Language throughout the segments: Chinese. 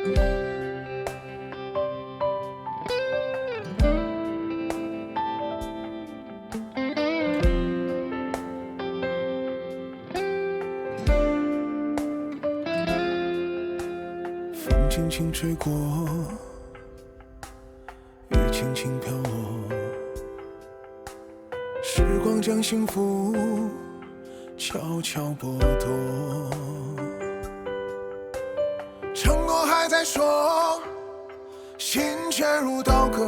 风轻轻吹过，雨轻轻飘落，时光将幸福悄悄剥夺。承诺还在说，心却如刀割。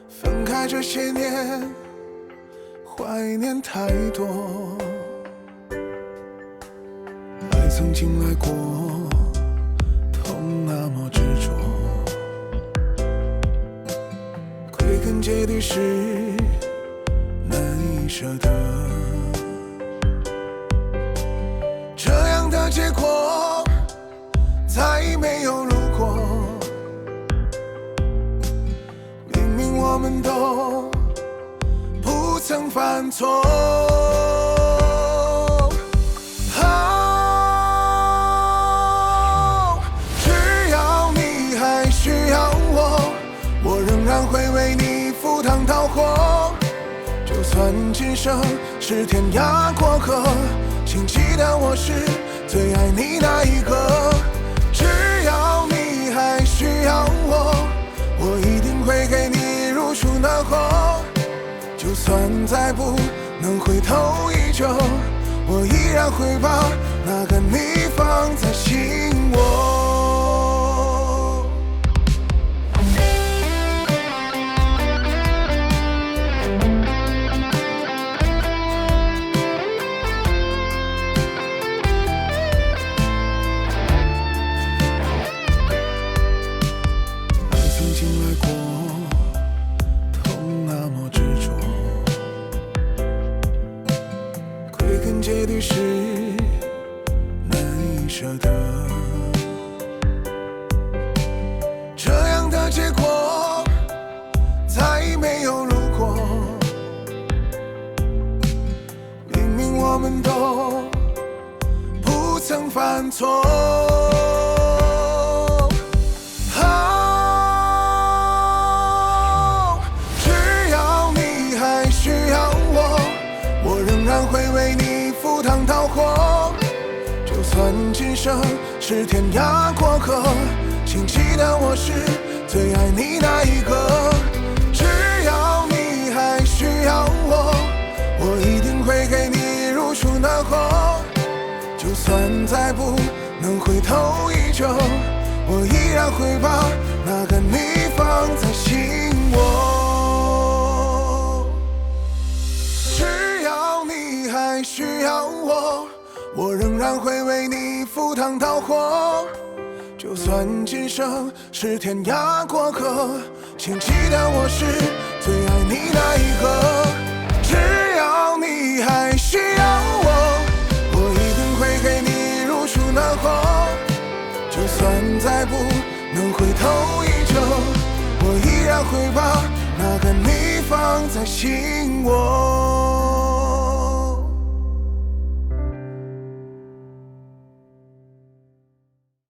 分开这些年，怀念太多。爱曾经来过，痛那么执着，归根结底是难以舍得。这样的结果再没有如果，明明我们都不曾犯错。会为你赴汤蹈火，就算今生是天涯过客，请记得我是最爱你那一个。只要你还需要我，我一定会给你如初那火。就算再不能回头依旧，我依然会把那个你放在心窝。结局是难以舍得，这样的结果再没有如果，明明我们都不曾犯错。只要你还需要我，我仍然会为你赴汤蹈火，就算今生是天涯过客，请记得我是最爱你那一个。只要你还需要我，我一定会给你如初那火。就算再不能回头依旧，我依然会把那个你放在心窝。还需要我，我仍然会为你赴汤蹈火。就算今生是天涯过客，请记得我是最爱你那一个。只要你还需要我，我一定会给你如初那火。就算再不能回头依旧，我依然会把那个你放在心窝。